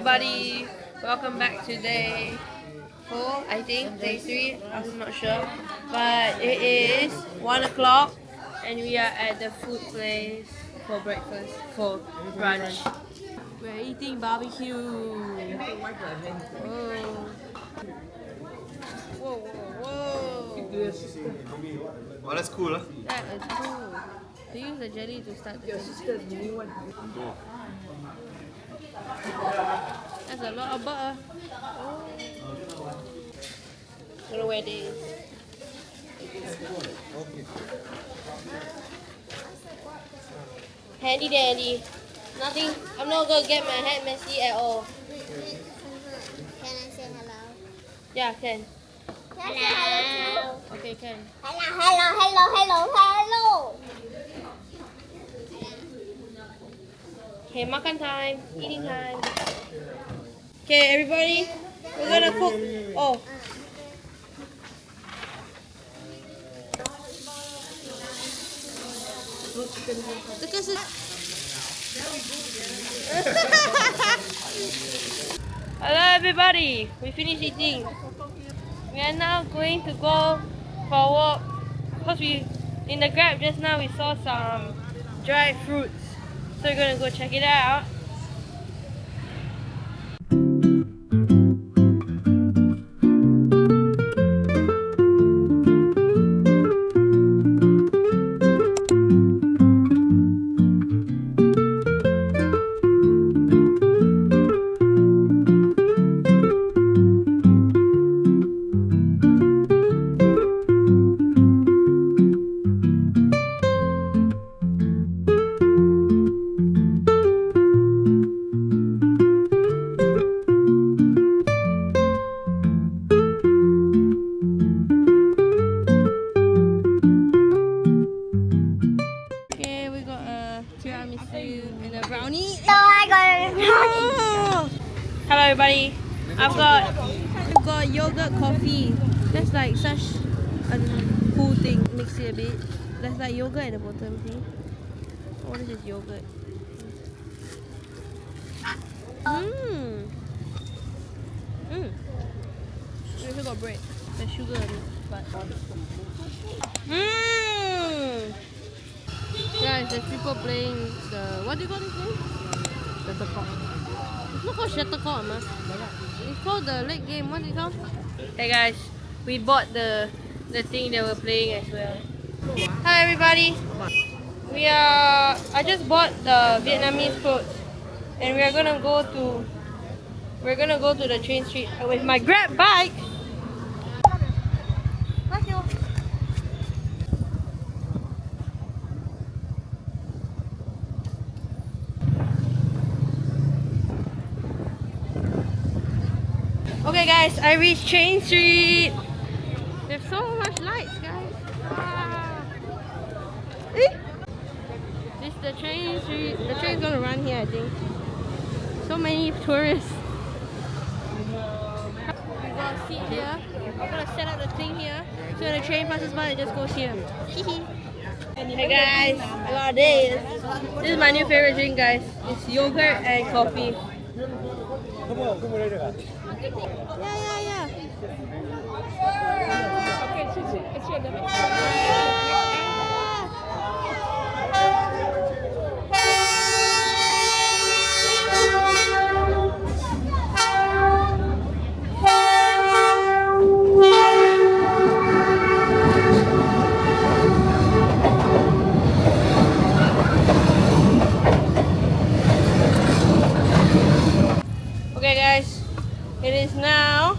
everybody, welcome back to day 4, I think, day 3, I'm not sure, but it is 1 o'clock and we are at the food place for breakfast, for brunch. We're eating barbecue. Whoa. Whoa, whoa, whoa. Oh, that's cool, huh? That is cool. They use the jelly to start the food. That's a lot of butter. Oh. I'm gonna wear this. Handy dandy. Nothing. I'm not gonna get my head messy at all. Can I say hello? Yeah, can. Hello. Okay, can. Hello. Okay, makan time. Eating time. Okay, everybody. We're gonna cook. Oh. Hello everybody, we finished eating. We are now going to go for a walk because in the Grab just now we saw some dried fruits, so we're gonna go check it out. And a brownie. So I got a brownie. Hello everybody. I've got yogurt coffee. That's like such a cool thing. Mix it a bit. There's like yogurt at the bottom. See? Oh, this is yogurt. We also got bread. There's sugar in it, but guys, there's people playing the, what do you call this game? Shuttlecock. It's not called shuttlecock, ma. It's called the leg game. What's it called? Hey guys, we bought the thing they were playing as well. Hi everybody. I just bought the Vietnamese clothes, and we're gonna go to the train street with my Grab bike. Okay guys, I reached Train Street. There's so much lights, guys. Ah. This is the train street. The train's gonna run here, I think. So many tourists. We got a seat here. I'm gonna set up the thing here. So when the train passes by, it just goes here. Hey guys, I got this. This is my new favorite drink, guys. It's yogurt and coffee. Yeah. Okay guys, it is now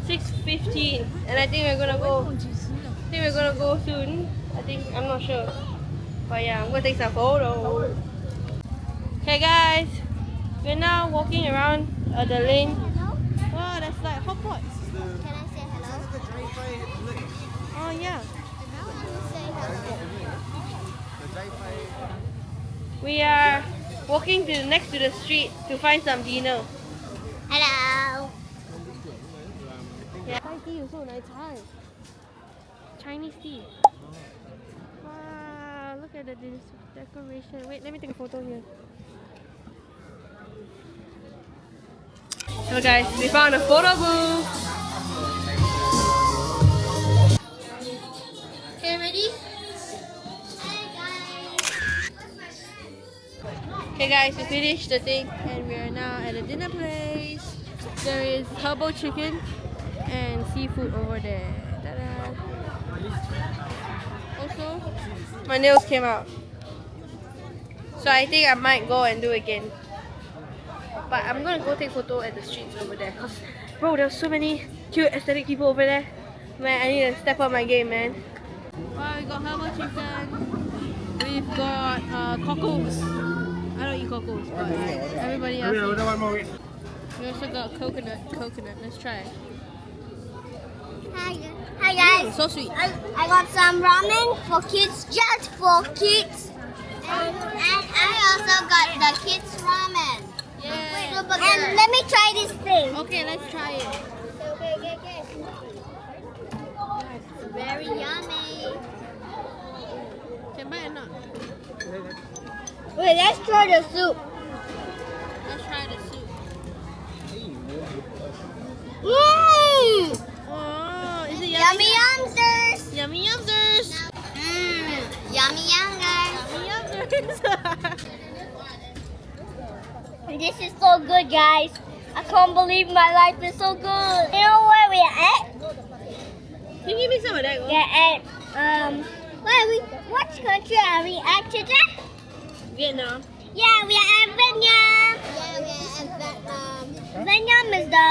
6:15 and I think we're gonna go soon. I'm not sure. But yeah, I'm gonna take some photos. Okay guys, we're now walking around the lane. Wow, that's like hot pots. Can I say hello? Oh yeah. Say hello. We are walking next to the street to find some dinner. Hello. Yeah. Thai tea also, Chinese tea. Wow, look at the decoration. Wait, let me take a photo here. So guys, we found a photo booth. Okay, ready? Okay guys, we finished the thing and we are now at a dinner place. There is herbal chicken and seafood over there. Ta-da. Also, my nails came out. So I think I might go and do it again. But I'm gonna go take photo at the streets over there. Cause bro, there's so many cute aesthetic people over there. Man, I need to step up my game, man. Wow, we got herbal chicken. We've got cockles. I don't eat cockles, but everybody else eats. We also got coconut. Let's try it. Hi guys. So sweet. I got some ramen for kids, just for kids. And I also got the kids ramen. Yeah. And let me try this thing. Okay, let's try it. Okay. It's very yummy. Can buy it not? Wait, let's try the soup. Let's try the soup. Mmm! Oh, is it Yummy yumsters! Yummy yumsters! Mmm! Yummy yumsters! Yummy yumsters! This is so good, guys. I can't believe my life is so good. You know where we are at? Can you give me some of that? We are at, what country are we at today? Vietnam. Yeah, we are at Vietnam. Yeah, we are at Vietnam. Vietnam is the...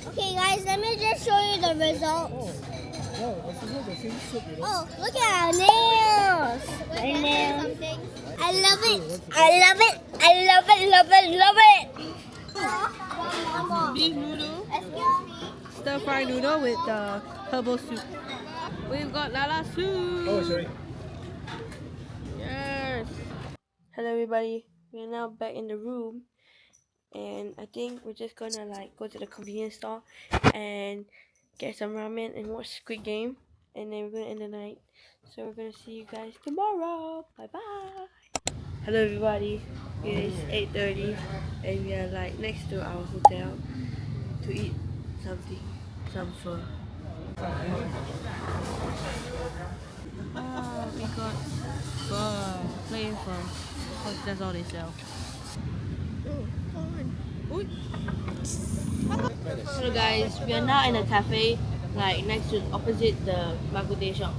Okay, guys, let me just show you the results. Oh, look at our nails. Our nails. I love it. I love it. I love it, love it, love it. Beef noodle. Excuse me. Stir fry noodle with the herbal soup. We've got lala soup. Oh, sorry. Yes. Hello everybody. We are now back in the room. And I think we're just gonna like go to the convenience store and get some ramen and watch Squid Game, and then we're gonna end the night. So we're gonna see you guys tomorrow. Bye bye. Hello everybody. It is 8:30 and we are like next to our hotel to eat something, some pho. We got pho, plain pho. Cause that's all they sell. Hello guys, we are now in a cafe like next to opposite the bak kut teh shop,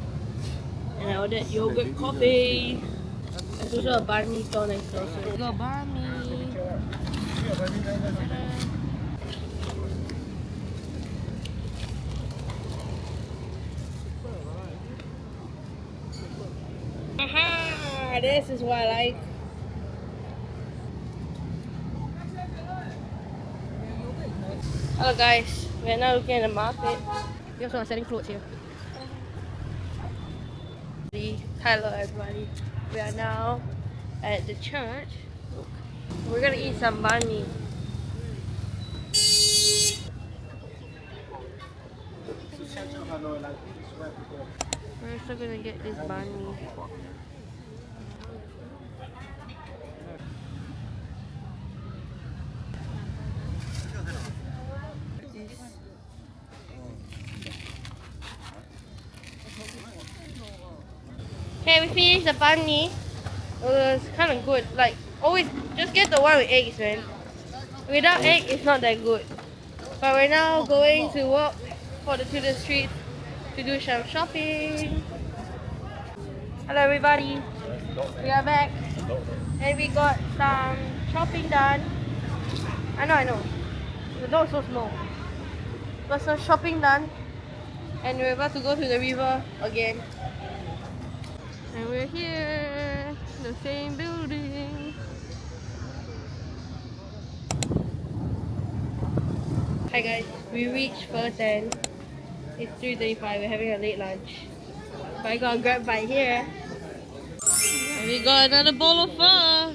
and I ordered yogurt coffee. There's also a banh mi store next door, so we got banh mi. Aha! This is what I like. Hello guys, we are now looking at the market. We also are selling clothes here. Hello everybody. We are now at the church. We're gonna eat some banh mi. We're also gonna get this banh mi. Okay, we finished the banh mi. It was kind of good. Like, always, just get the one with eggs, man. Without egg, it's not that good. But we're now going to walk to the street to do some shopping. Hello, everybody. We are back. And we got some shopping done. I know. The door is so small. Got some shopping done. And we're about to go to the river again. And we're here, the same building. Hi guys, we reached Pho 10. It's 3:35. We're having a late lunch. But I got a grab bite here. And we got another bowl of pho.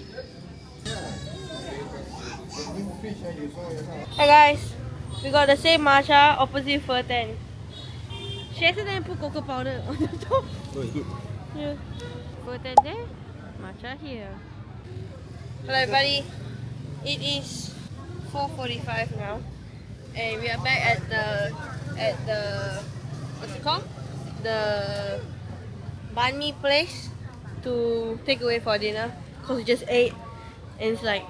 Hi guys, we got the same matcha opposite Pho 10. She accidentally put cocoa powder on the top. No, it's good. Yeah. Pho 10 there, matcha here. Hello everybody. It is 4:45 now, and we are back at the what's it called? The banh mi place to take away for dinner because we just ate and it's like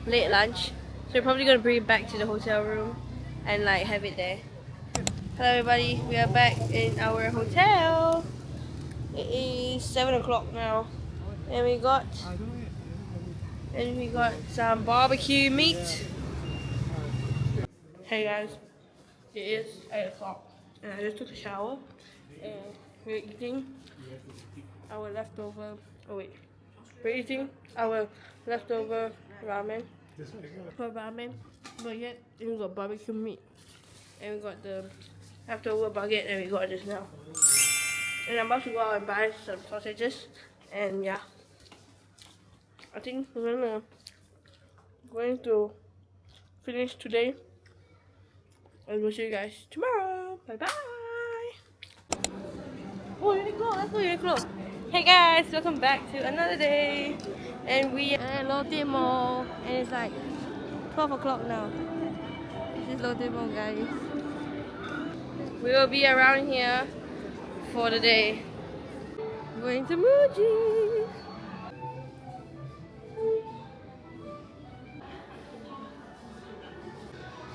late lunch, so we're probably gonna bring it back to the hotel room and like have it there. Hello everybody, we are back in our hotel. It is 7 o'clock now, and we got some barbecue meat. Hey guys, it is 8 o'clock and I just took a shower and we're eating our leftover, ramen. For ramen, baguette, and we got barbecue meat. And we got the leftover baguette and we got this now. And I'm about to go out and buy some sausages, and yeah. I think we're going to finish today. And we'll see you guys tomorrow. Bye bye. Oh, Uniqlo, let's go Uniqlo. Hey guys, welcome back to another day. And we are at Lotte Mall, and it's like 12 o'clock now. This is Lotte Mall, guys. We will be around here for the day. Going to Muji.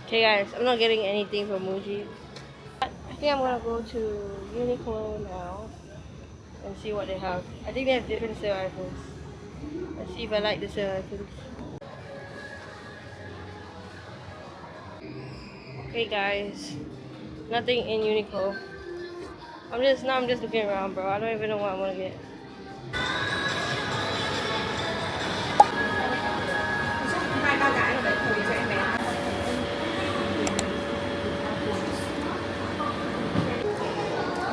Okay guys, I'm not getting anything from Muji. I think I'm gonna go to Uniqlo now and see what they have. I think they have different sale items. Let's see if I like the sale items. Okay guys, nothing in Uniqlo. I'm just looking around, bro. I don't even know what I want to get.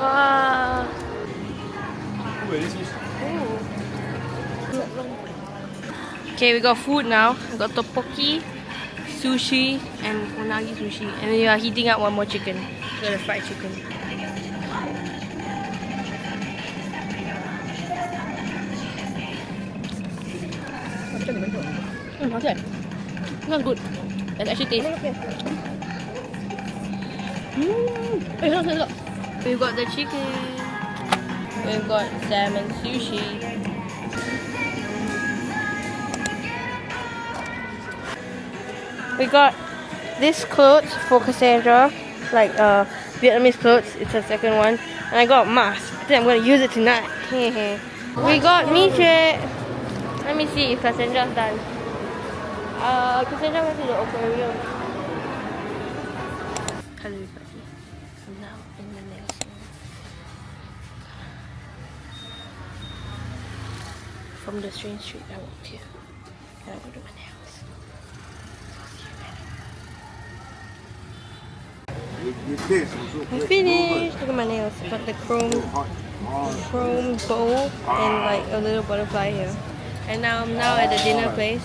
Wow. Okay, we got food now. We got tteokbokki, sushi, and unagi sushi. And we are heating up one more chicken. So the fried chicken. Not good. It actually tastes. Look. We've got the chicken. We've got salmon sushi. We got this clothes for Cassandra, like Vietnamese clothes. It's her second one. And I got a mask. I think I'm gonna use it tonight. We got meat. Let me see if Cassandra's done. Cassandra went to the aquarium. Hello everybody. I'm now in the nail salon. From the strange street I walked here. And I go to my nails. I'm finished. Look at my nails. I got the chrome bow and like a little butterfly here. And now I'm at the dinner place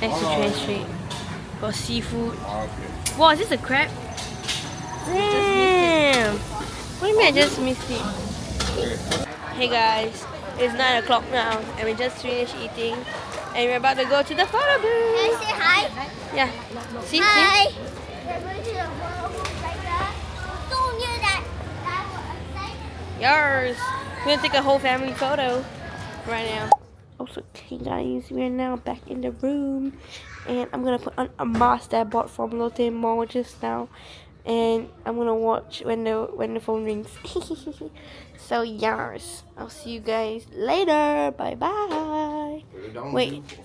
next to Train Street. Got seafood. Wow, is this a crab? Damn! What do you mean I just missed it? Hey guys, it's 9 o'clock now and we just finished eating and we're about to go to the photo booth. Can I say hi? Yeah. See? Hi. See? We're going to the photo booth right there. So near that. Yours. We're gonna take a whole family photo right now. Also, okay guys, we're now back in the room and I'm gonna put on a mask that I bought from Lotte Mall just now, and I'm gonna watch when the phone rings. So yours. I'll see you guys later. Bye bye. Wait.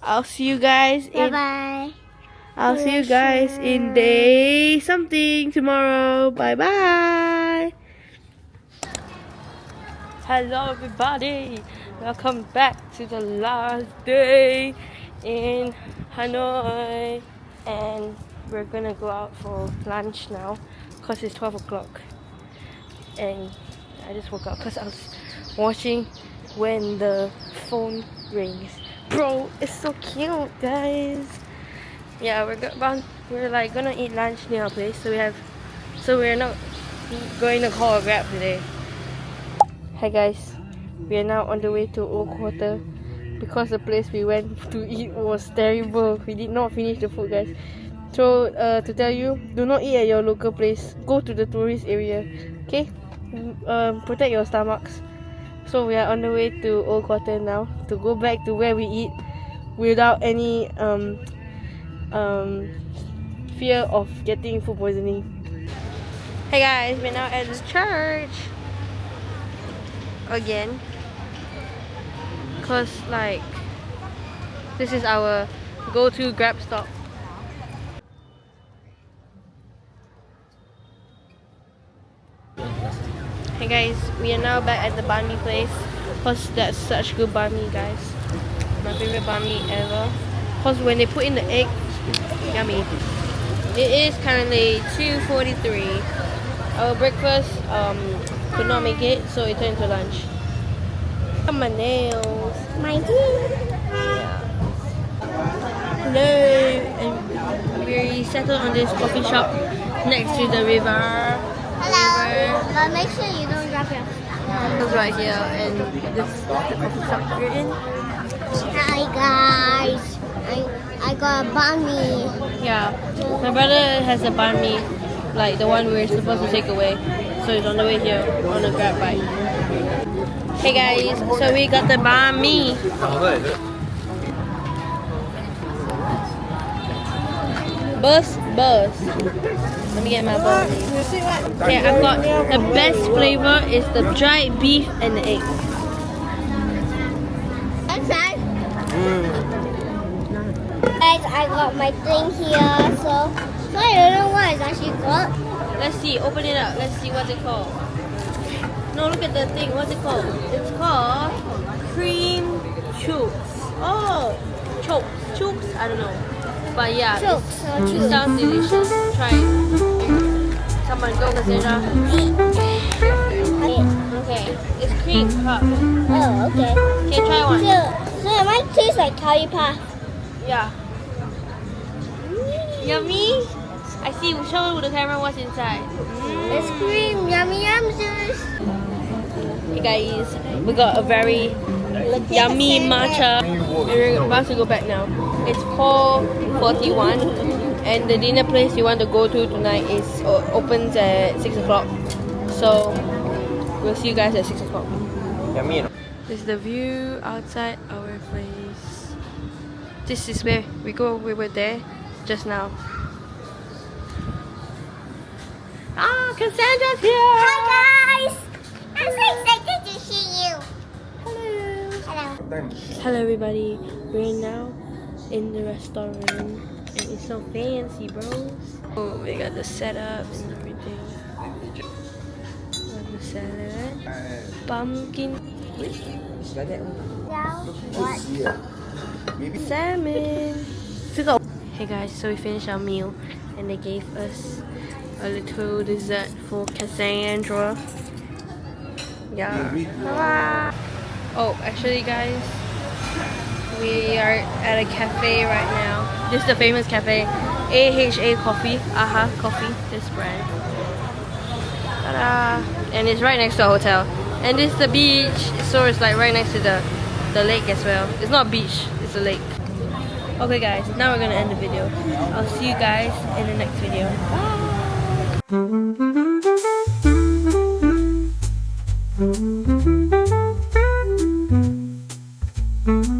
I'll see you guys in Bye. I'll see you guys in day something tomorrow. Bye bye. Hello everybody. Welcome back to the last day in Hanoi, and we're gonna go out for lunch now because it's 12 o'clock and I just woke up because I was watching when the phone rings. Bro, it's so cute guys. Yeah, we're like gonna eat lunch near our place, so we're not going to call a Grab today. Hi guys, we are now on the way to Old Quarter because the place we went to eat was terrible. We did not finish the food, guys. So to tell you, do not eat at your local place. Go to the tourist area. Okay? Protect your stomachs. So we are on the way to Old Quarter now to go back to where we eat without any fear of getting food poisoning. Hey guys, we're now at the church again, cause like this is our go-to Grab stop. Hey guys, we are now back at the banh mi place, cause that's such good banh mi, guys. My favorite banh mi ever. Cause when they put in the egg, yummy. It is currently 2:43. Our breakfast could not make it, so it turned to lunch. Look at my nails. My teeth. Yeah. Hello, and we settled on this coffee shop next to the river. Hello. But make sure you don't drop your stuff. It's right here, and this is the coffee shop we're in. Hi guys. I got a banh mi. Yeah, my brother has a banh mi, like the one we're supposed to take away. So he's on the way here on a Grab bike. Hey guys, so we got the banh mi. Bus. Let me get my banh mi. Okay, I've got the best flavor is the dried beef and the egg. Okay. Guys, I got my thing here, so I don't know what it's actually called. Let's see, open it up. Let's see what's it called. No, look at the thing. What's it called? It's called cream chokes. Oh, chokes. I don't know, but yeah, Chokes or it chokes? sounds delicious. Try it. Come on, go, Cassandra. Okay, it's cream puff. Oh, okay. Okay, try one. So it might taste like curry puff. Yeah. Yummy. I see. Show the camera what's inside. It's cream, yummy yumsters. Hey guys, we got a very yummy matcha. We're about to go back now. It's 4:41, and the dinner place we want to go to tonight is opens at 6 o'clock. So we'll see you guys at 6 o'clock. This is the view outside our place. This is where we go. We were there just now. Ah, Cassandra's here! Hi guys! I'm so excited to see you. Hello. Hello everybody, we're now in the restaurant and it's so fancy, bros. Oh, we got the setups and everything. Got the salad, pumpkin, salmon. Hey guys, so we finished our meal and they gave us a little dessert for Cassandra. Yeah. Oh, actually guys, we are at a cafe right now. This is the famous cafe, AHA Coffee, AHA Coffee, this brand. Ta-da! And it's right next to a hotel. And this is the beach, so it's like right next to the lake as well. It's not a beach, it's a lake. Okay guys, now we're gonna end the video. I'll see you guys in the next video. Bye!